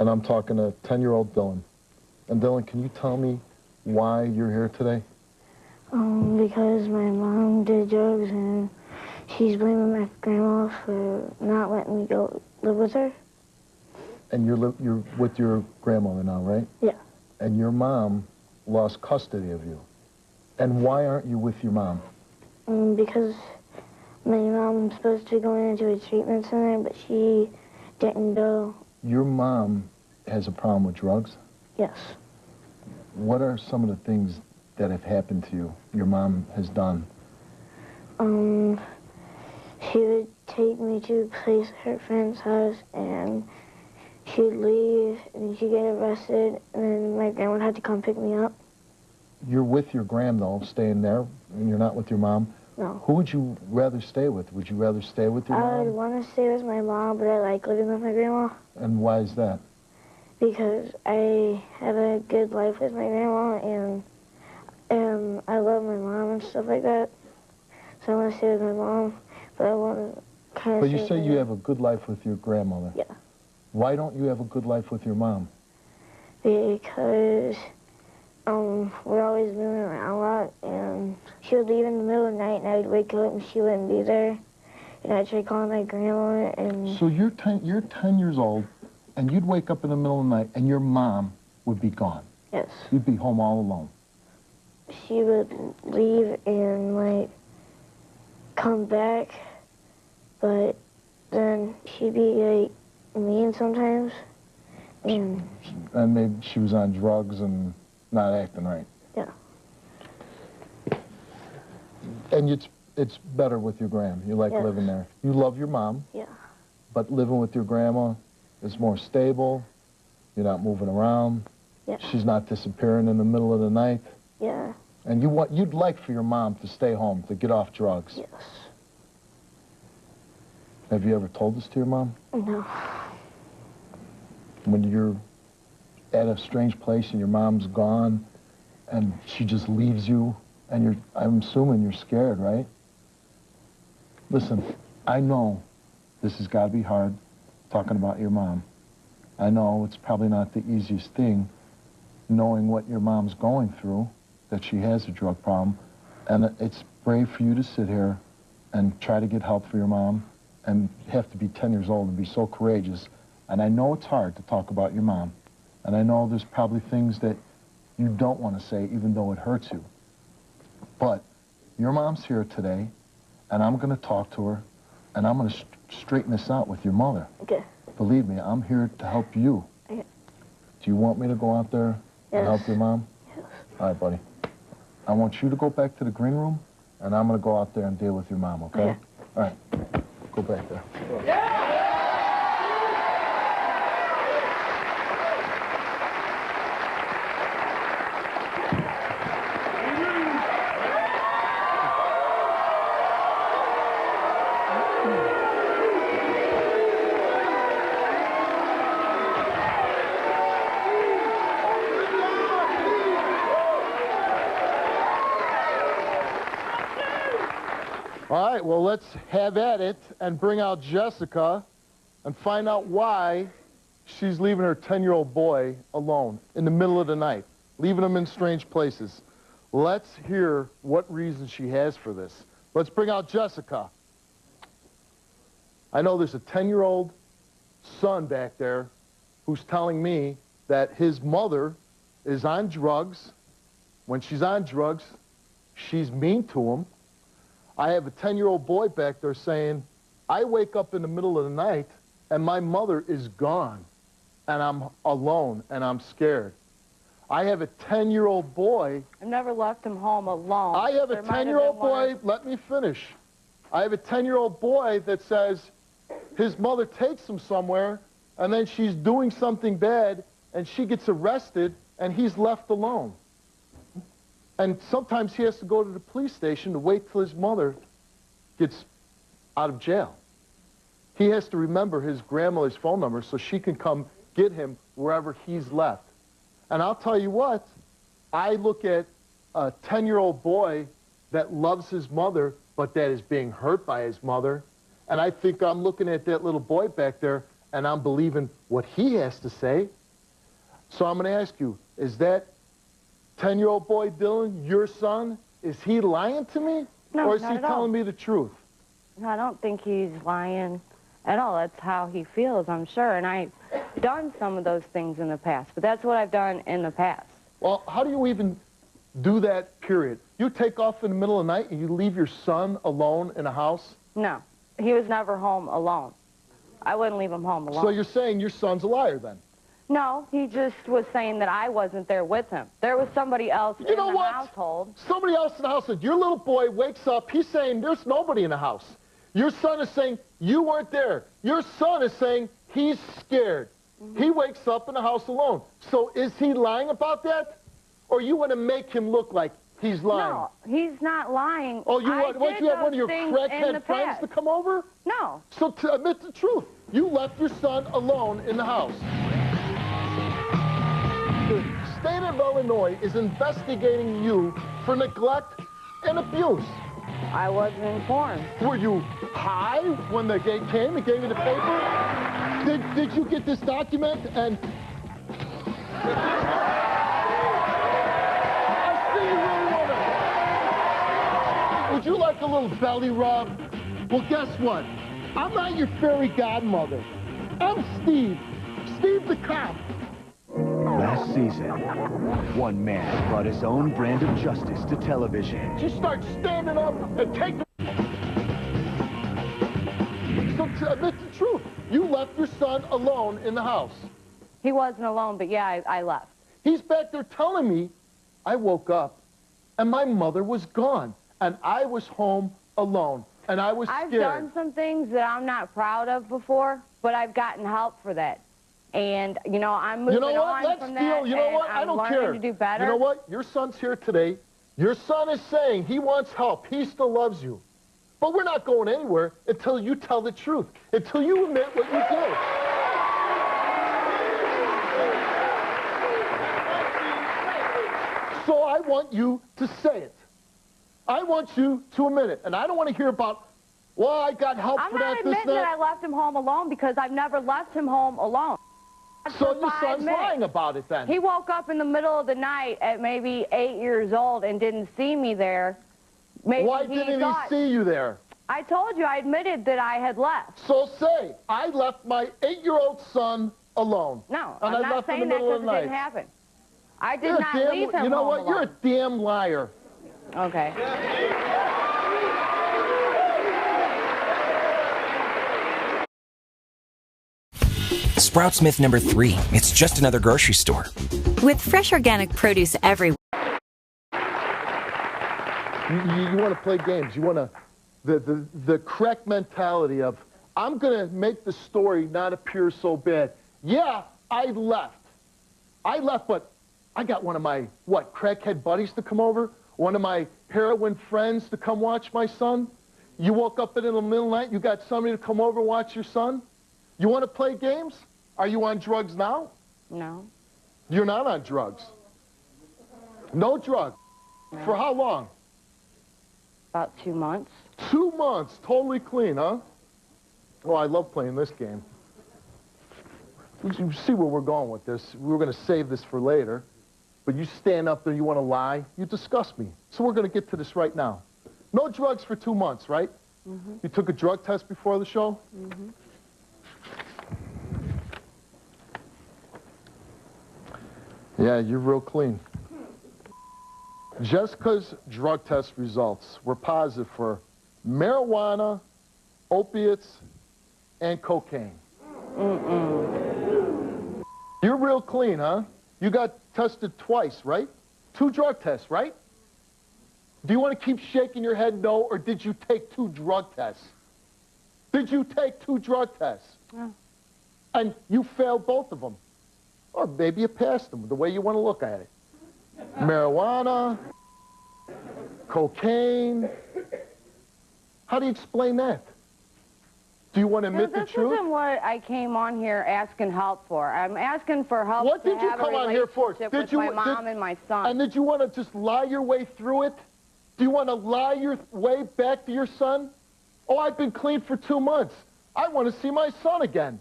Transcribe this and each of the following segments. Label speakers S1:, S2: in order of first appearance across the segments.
S1: And I'm talking to 10-year-old Dylan. And Dylan, can you tell me why you're here today?
S2: Because my mom did drugs and she's blaming my grandma for not letting me go live with her.
S1: And you're with your grandmother now, right?
S2: Yeah.
S1: And your mom lost custody of you. And why aren't you with your mom?
S2: Because my mom's supposed to be going into a treatment center, but she didn't go. Your
S1: mom has a problem with drugs?
S2: Yes.
S1: What are some of the things that have happened to you, your mom has done?
S2: She would take me to a place at her friend's house, and she'd leave, and she'd get arrested, and then my grandma would have to come pick me up.
S1: You're with your gram, though, staying there, and you're not with your mom?
S2: No.
S1: Who would you rather stay with? Would you rather stay with your mom?
S2: I'd want to stay with my mom, but I like living with my grandma.
S1: And why is that?
S2: Because I have a good life with my grandma, and I love my mom and stuff like that. So I want to stay with my mom, but I want to kind of.
S1: But you say you have a good life with your grandmother.
S2: Yeah.
S1: Why don't you have a good life with your mom?
S2: Because we're always moving around a lot, and she would leave in the middle of the night, and I would wake up, and she wouldn't be there. And I'd try calling my grandma, and...
S1: So you're 10 years old, and you'd wake up in the middle of the night, and your mom would be gone.
S2: Yes.
S1: You'd be home all alone.
S2: She would leave and, like, come back, but then she'd be, like, mean sometimes, and
S1: maybe she was on drugs and not acting right.
S2: Yeah.
S1: And it's better with your gram. You like living there. You love your mom.
S2: Yeah.
S1: But living with your grandma is more stable. You're not moving around.
S2: Yeah.
S1: She's not disappearing in the middle of the night.
S2: Yeah.
S1: And you'd like for your mom to stay home, to get off drugs.
S2: Yes.
S1: Have you ever told this to your mom?
S2: No.
S1: When you're at a strange place and your mom's gone and she just leaves you and I'm assuming you're scared, right? Listen, I know this has got to be hard talking about your mom. I know it's probably not the easiest thing knowing what your mom's going through, that she has a drug problem, and it's brave for you to sit here and try to get help for your mom and have to be 10 years old and be so courageous. And I know it's hard to talk about your mom. And I know there's probably things that you don't want to say, even though it hurts you. But your mom's here today, and I'm going to talk to her, and I'm going to straighten this out with your mother.
S2: Okay.
S1: Believe me, I'm here to help you.
S2: Okay.
S1: Do you want me to go out there and help your mom?
S2: Yes.
S1: All right, buddy. I want you to go back to the green room, and I'm going to go out there and deal with your mom, okay?
S2: Okay.
S1: All right. Go back there.
S3: Yeah!
S1: All right, well, let's have at it and bring out Jessica and find out why she's leaving her 10-year-old boy alone in the middle of the night, leaving him in strange places. Let's hear what reason she has for this. Let's bring out Jessica. I know there's a 10-year-old son back there who's telling me that his mother is on drugs. When she's on drugs, she's mean to him. I have a 10-year-old boy back there saying, I wake up in the middle of the night and my mother is gone and I'm alone and I'm scared. I have a 10-year-old boy.
S4: I've never left him home alone.
S1: I have a 10-year-old boy, let me finish. I have a 10-year-old boy that says his mother takes him somewhere and then she's doing something bad and she gets arrested and he's left alone. And sometimes he has to go to the police station to wait till his mother gets out of jail. He has to remember his grandmother's phone number so she can come get him wherever he's left. And I'll tell you what, I look at a 10-year-old boy that loves his mother, but that is being hurt by his mother, and I think I'm looking at that little boy back there, and I'm believing what he has to say. So I'm going to ask you, is that 10-year-old boy Dylan your son? Is he lying to me?
S4: No,
S1: or is
S4: not
S1: he
S4: at all.
S1: telling me the truth?
S4: No, I don't think he's lying at all. That's how he feels, I'm sure. And I've done some of those things in the past, but that's what I've done in the past.
S1: Well, how do you even do that, period? You take off in the middle of the night and you leave your son alone in a house?
S4: No, he was never home alone. I wouldn't leave him home alone.
S1: So you're saying your son's a liar then?
S4: No, he just was saying that I wasn't there with him. There was somebody else in the household.
S1: Somebody else in the house. Your little boy wakes up, he's saying there's nobody in the house. Your son is saying you weren't there. Your son is saying he's scared. He wakes up in the house alone. So is he lying about that? Or you want to make him look like he's lying?
S4: No, he's not lying.
S1: Oh, you want you have one of your crackhead friends to come over?
S4: No.
S1: So to admit the truth, you left your son alone in the house. The state of Illinois is investigating you for neglect and abuse.
S4: I wasn't informed.
S1: Were you high when the gate came and gave you the paper? Did you get this document and... I see you really want to... Would you like a little belly rub? Well, guess what? I'm not your fairy godmother. I'm Steve. Steve the cop.
S3: Last season, one man brought his own brand of justice to television.
S1: She starts standing up and take the... So to admit the truth, you left your son alone in the house.
S4: He wasn't alone, but yeah, I left.
S1: He's back there telling me, I woke up and my mother was gone and I was home alone and I was scared.
S4: I've done some things that I'm not proud of before, but I've gotten help for that. And, you know, I'm moving on from that.
S1: You know what? I don't care.
S4: To do better.
S1: You know what? Your son's here today. Your son is saying he wants help. He still loves you. But we're not going anywhere until you tell the truth, until you admit what you did. So I want you to say it. I want you to admit it. And I don't want to hear about, well, I got help for that,
S4: I'm not admitting that I left him home alone because I've never left him home alone.
S1: So your son's lying about it then?
S4: He woke up in the middle of the night at maybe 8 years old and didn't see me there. Maybe
S1: Why didn't he see you there?
S4: I told you, I admitted that I had left.
S1: So say, I left my 8-year-old son alone.
S4: No,
S1: and
S4: I'm
S1: I
S4: not
S1: left
S4: saying
S1: in the
S4: that
S1: middle
S4: because
S1: of
S4: it
S1: the
S4: didn't
S1: night.
S4: happen. I did not leave him
S1: You know
S4: home
S1: what?
S4: alone.
S1: You're a damn liar.
S4: Okay.
S5: Sprouts Myth number 3. It's just another grocery store.
S6: With fresh organic produce everywhere.
S1: You want to play games. You want to, the correct mentality of, I'm going to make the story not appear so bad. Yeah, I left, but I got one of my, crackhead buddies to come over? One of my heroin friends to come watch my son? You woke up in the middle of the night, you got somebody to come over and watch your son? You want to play games? Are you on drugs now?
S4: No.
S1: You're not on drugs. No drugs.
S4: No.
S1: For how long?
S4: About 2 months.
S1: 2 months, totally clean, huh? Oh, I love playing this game. You see where we're going with this. We were going to save this for later, but you stand up there, you want to lie, you disgust me. So we're going to get to this right now. No drugs for 2 months, right? Mm-hmm. You took a drug test before the show? Mm-hmm. Yeah, you're real clean. Jessica's drug test results were positive for marijuana, opiates, and cocaine. Mm-mm. You're real clean, huh? You got tested twice, right? 2 drug tests, right? Do you want to keep shaking your head no, or did you take 2 drug tests? Did you take 2 drug tests?
S4: Yeah.
S1: And you failed both of them. Or maybe you passed them, the way you want to look at it. Marijuana, cocaine. How do you explain that? Do you want to admit the truth?
S4: This isn't what I came on here asking help for. I'm asking for help
S1: what did
S4: to
S1: you
S4: have
S1: come
S4: a
S1: on here for?
S4: relationship with my mom and my son.
S1: And did you want to just lie your way through it? Do you want to lie your way back to your son? Oh, I've been clean for 2 months. I want to see my son again.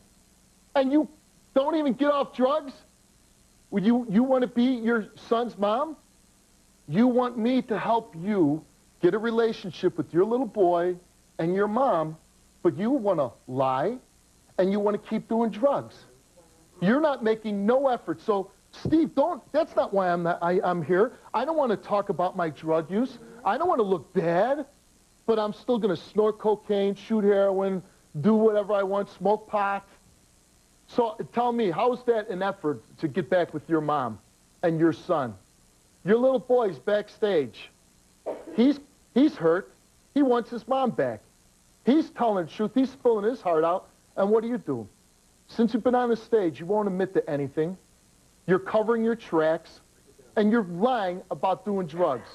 S1: And you don't even get off drugs? Would you want to be your son's mom? You want me to help you get a relationship with your little boy and your mom, but you want to lie and you want to keep doing drugs. You're not making no effort. So, Steve, that's not why I'm here. I don't want to talk about my drug use. I don't want to look bad, but I'm still going to snort cocaine, shoot heroin, do whatever I want, smoke pot. So tell me, how is that an effort to get back with your mom and your son? Your little boy's backstage. He's hurt. He wants his mom back. He's telling the truth. He's spilling his heart out. And what do? Since you've been on the stage, you won't admit to anything. You're covering your tracks, and you're lying about doing drugs.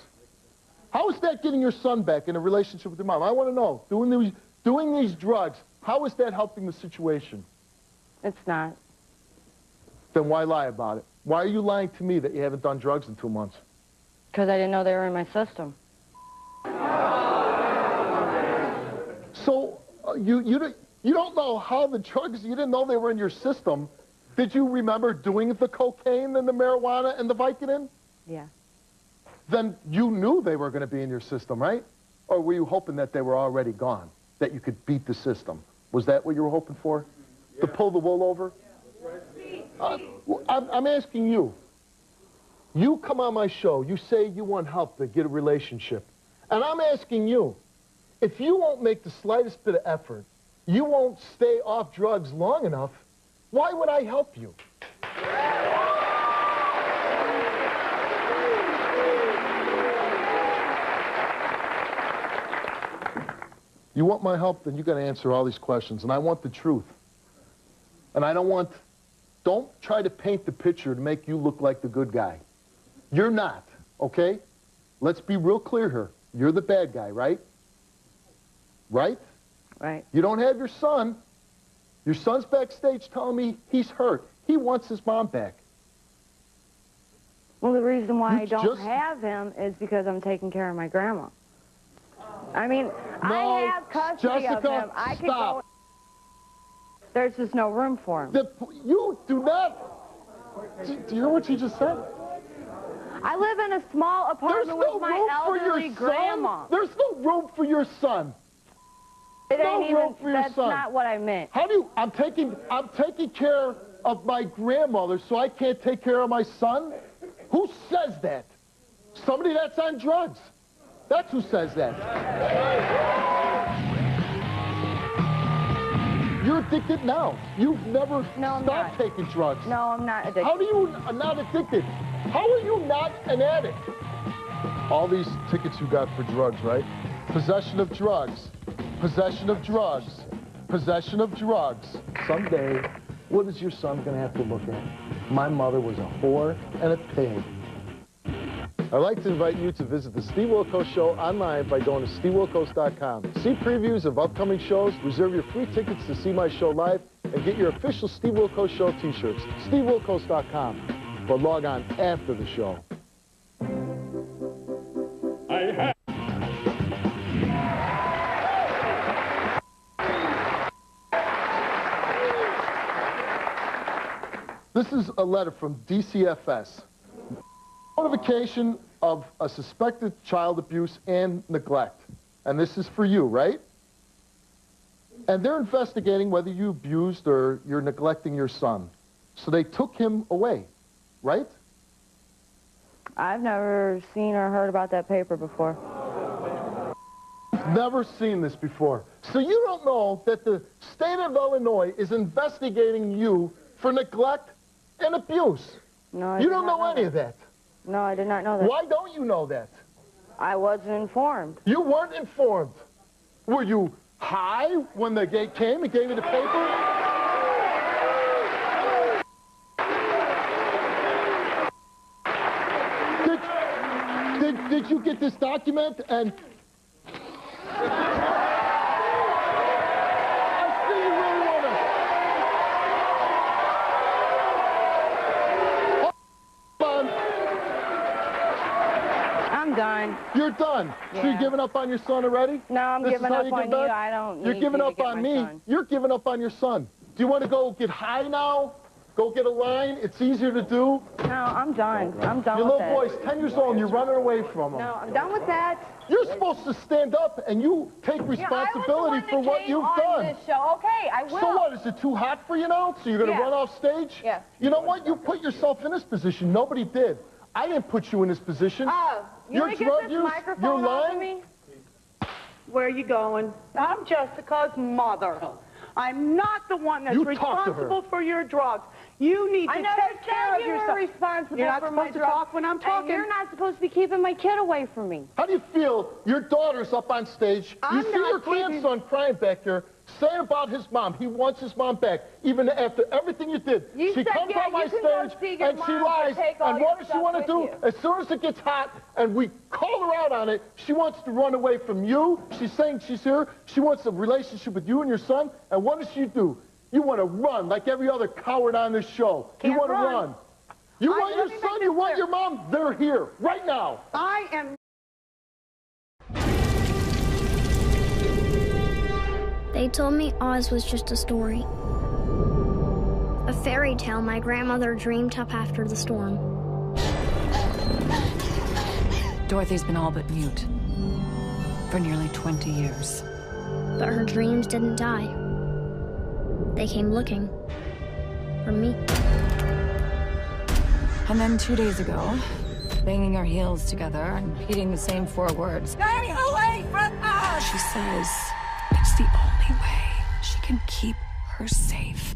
S1: How is that getting your son back in a relationship with your mom? I want to know. Doing these drugs, how is that helping the situation?
S4: It's not.
S1: Then why lie about it? Why are you lying to me that you haven't done drugs in 2 months?
S4: Because I didn't know they were in my system.
S1: So you don't know how the drugs, you didn't know they were in your system. Did you remember doing the cocaine and the marijuana and the Vicodin?
S4: Yeah.
S1: Then you knew they were going to be in your system, right? Or were you hoping that they were already gone, that you could beat the system? Was that what you were hoping for? Yeah. To pull the wool over? I'm asking you. You come on my show, you say you want help to get a relationship. And I'm asking you, if you won't make the slightest bit of effort, you won't stay off drugs long enough, why would I help you? You want my help, then you got to answer all these questions. And I want the truth. And I don't try to paint the picture to make you look like the good guy. You're not, okay? Let's be real clear here. You're the bad guy, right? Right?
S4: Right.
S1: You don't have your son. Your son's backstage telling me he's hurt. He wants his mom back.
S4: Well, the reason why I don't have him is because I'm taking care of my grandma. I mean, I have custody of him. I can go. There's just no room for him.
S1: You do not. Do you hear what you just said?
S4: I live in a small apartment with my elderly grandma.
S1: There's no room for your son.
S4: It ain't even. That's not what I meant.
S1: How do you? I'm taking care of my grandmother, so I can't take care of my son. Who says that? Somebody that's on drugs. That's who says that. You're addicted now. You've never stopped taking drugs.
S4: No, I'm not addicted.
S1: How do you not addicted? How are you not an addict? All these tickets you got for drugs, right? Possession of drugs. Possession of drugs. Possession of drugs. Someday, what is your son going to have to look at? My mother was a whore and a pig. I'd like to invite you to visit the Steve Wilkos Show online by going to stevewilkos.com. See previews of upcoming shows, reserve your free tickets to see my show live, and get your official Steve Wilkos Show t-shirts. stevewilkos.com. But log on after the show. This is a letter from DCFS. Notification of a suspected child abuse and neglect. And this is for you, right? And they're investigating whether you abused or you're neglecting your son. So they took him away, right?
S4: I've never seen or heard about that paper before.
S1: Never seen this before. So you don't know that the state of Illinois is investigating you for neglect and abuse.
S4: No,
S1: you don't know any of that.
S4: No, I did not know that.
S1: Why don't you know that?
S4: I wasn't informed.
S1: You weren't informed. Were you high when the gate came and gave you the paper? Did you get this document and...
S4: Done.
S1: You're done.
S4: Yeah.
S1: So you're giving up on your son already?
S4: No, I'm giving up on you. I don't need
S1: You're giving up on me.
S4: Son.
S1: You're giving up on your son. Do you want to go get high now? Go get a line? It's easier to do.
S4: No, I'm done. I'm done
S1: Your
S4: with
S1: little
S4: that.
S1: boy's 10 years old and you're running away from him.
S4: No, I'm done with that.
S1: You're supposed to stand up and you take responsibility for what you've done.
S4: This show. Okay, I will.
S1: So what, is it too hot for you now? So you're going to run off stage?
S4: Yeah.
S1: You know what? You put yourself in this position. Nobody did. I didn't put you in this position.
S4: Oh, you want to get this microphone off of me?
S7: Where are you going? I'm Jessica's mother. I'm not the one that's responsible for your drugs. You need to take care of yourself.
S4: I never said you were responsible
S7: You're not
S4: for my
S7: supposed to
S4: drugs.
S7: talk when I'm talking.
S4: And you're not supposed to be keeping my kid away from me.
S1: How do you feel? Your daughter's up on stage. You see your grandson crying back here, saying about his mom. He wants his mom back, even after everything you did.
S4: You
S1: she
S4: said,
S1: comes on my stage and she lies. And what does she want to do? As soon as it gets hot and we call her out on it, she wants to run away from you. She's saying she's here. She wants a relationship with you and your son. And what does she do? You want to run like every other coward on this show. You want to run. You want your son, you want your mom, they're here, right now.
S7: I am...
S8: They told me Oz was just a story. A fairy tale my grandmother dreamed up after the storm.
S9: Dorothy's been all but mute for nearly 20 years.
S8: But her dreams didn't die. They came looking for me.
S9: And then 2 days ago, banging our heels together and repeating the same 4 words. Stay away from us! She says it's the only way she can keep her safe.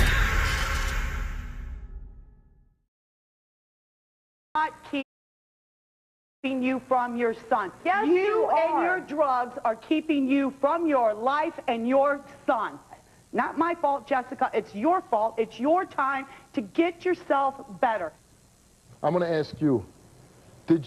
S7: Not keeping you from your son.
S4: Yes,
S7: you
S4: are.
S7: and your drugs are keeping you from your life and your son. Not my fault, Jessica. It's your fault. It's your time to get yourself better.
S1: I'm going to ask you, did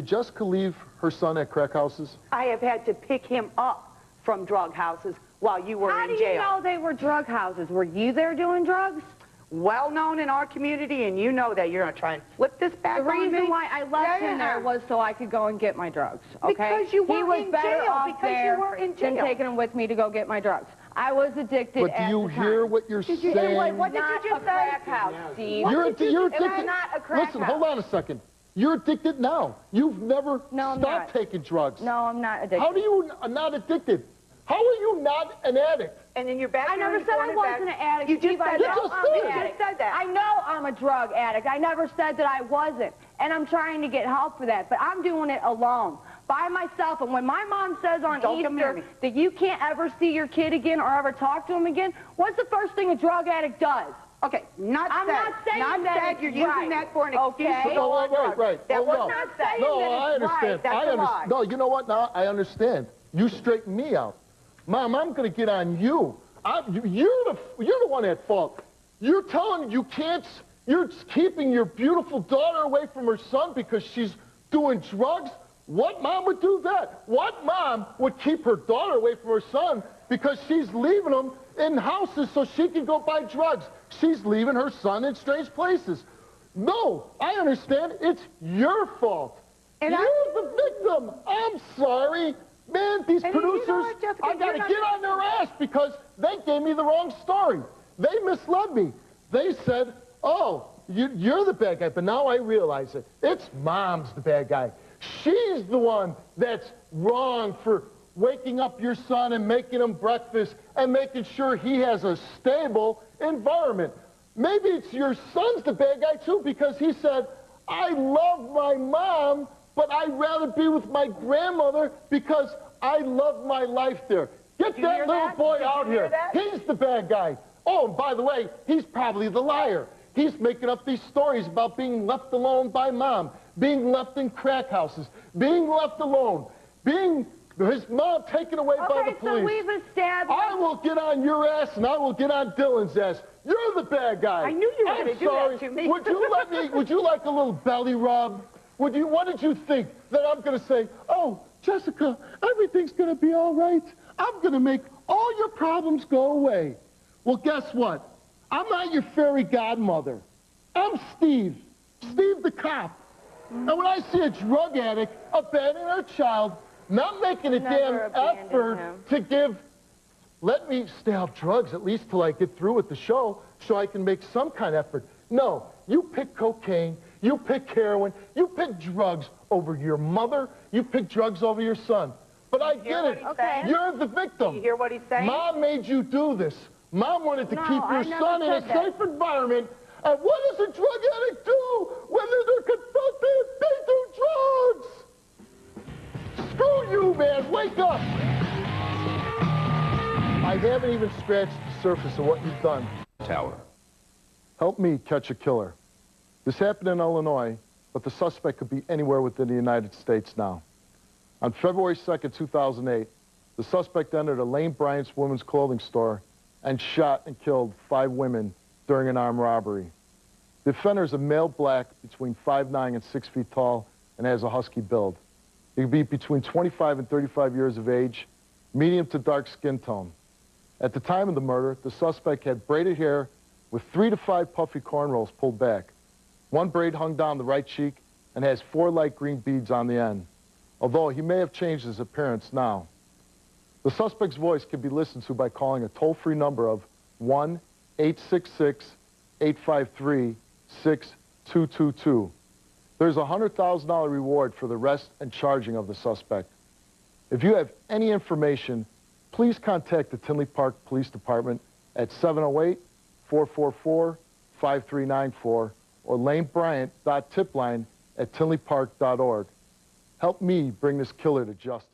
S1: Jessica leave her son at crack houses?
S7: I have had to pick him up from drug houses while you were in jail.
S4: How do you know they were drug houses? Were you there doing drugs?
S7: Well known in our community, and you know that. You're going to try and flip this back on me.
S4: The reason why I left him there was so I could go and get my drugs, okay?
S7: Because you were
S4: he was
S7: in
S4: better
S7: jail.
S4: off
S7: Because
S4: there
S7: you were in jail.
S4: than taking him with me to go get my drugs. I was addicted
S1: But do you hear what you're saying?
S4: What did you just say? Crack house, Steve.
S1: You're addicted.
S4: It was not a crack
S1: Listen,
S4: house.
S1: hold on a second. You're addicted now. You've never stopped taking drugs.
S4: No, I'm not addicted.
S1: How do you not addicted? How are you not an addict?
S7: And then you're back.
S4: I never said I wasn't an addict.
S7: You just said that.
S4: I know I'm a drug addict. I never said that I wasn't. And I'm trying to get help for that. But I'm doing it alone, by myself. And when my mom says on Easter that you can't ever see your kid again or ever talk to him again, what's the first thing a drug addict does?
S7: Okay, I'm not saying
S4: that
S7: you're using that for an excuse to go on drugs.
S1: Right.
S7: That was
S1: no.
S7: not saying
S1: No,
S7: that
S1: I
S7: it's
S1: understand.
S7: right. That's
S1: I
S7: a
S1: understand.
S7: lie.
S1: No, you know what? Now I understand. You straighten me out. Mom, I'm going to get on you. You're the one at fault. You're telling you can't. You're keeping your beautiful daughter away from her son because she's doing drugs. What mom would do that? What mom would keep her daughter away from her son because she's leaving him in houses so she can go buy drugs? She's leaving her son in strange places. No, I understand. It's your fault. And you're the victim. I'm sorry. Man, these producers,
S7: you know what, Jessica,
S1: I got to get on their ass because they gave me the wrong story. They misled me. They said, oh, you're the bad guy, but now I realize it. It's mom's the bad guy. She's the one that's wrong for waking up your son and making him breakfast and making sure he has a stable environment. Maybe it's your son's the bad guy, too, because he said, I love my mom, but I'd rather be with my grandmother because I love my life there. Get that little boy out here. He's the bad guy. Oh, and by the way, he's probably the liar. He's making up these stories about being left alone by mom, being left in crack houses, being left alone, being his mom taken away by the police.
S4: So we've established...
S1: I will get on your ass and I will get on Dylan's ass. You're the bad guy.
S7: I knew you were going to do that to me.
S1: Would you like a little belly rub? What did you think? That I'm going to say, oh, Jessica, everything's going to be all right. I'm going to make all your problems go away. Well, guess what? I'm not your fairy godmother. I'm Steve the cop. And when I see a drug addict abandoning her child, not making a damn effort to give Let me stay off drugs at least till I get through with the show so I can make some kind of effort. No, you pick cocaine, you pick heroin, you pick drugs over your mother, you pick drugs over your son. But I get it.
S7: Okay.
S1: You're the victim.
S7: You hear what he's saying?
S1: Mom made you do this. Mom wanted to keep your son in a safe environment. And what does a drug addict do when they're confronted? They do drugs. Screw you, man. Wake up. I haven't even scratched the surface of what you've done.
S10: Tower.
S1: Help me catch a killer. This happened in Illinois, but the suspect could be anywhere within the United States now. On February 2nd, 2008, the suspect entered a Lane Bryant's women's clothing store and shot and killed 5 women during an armed robbery. The offender is a male black between 5'9" and 6 feet tall and has a husky build. He could be between 25 and 35 years of age, medium to dark skin tone. At the time of the murder, the suspect had braided hair with 3 to 5 puffy cornrows pulled back. 1 braid hung down the right cheek and has 4 light green beads on the end, although he may have changed his appearance now. The suspect's voice can be listened to by calling a toll-free number of 1-866-853-6222. There's a $100,000 reward for the arrest and charging of the suspect. If you have any information, please contact the Tinley Park Police Department at 708-444-5394 or lanebryant.tipline@tinleypark.org. Help me bring this killer to justice.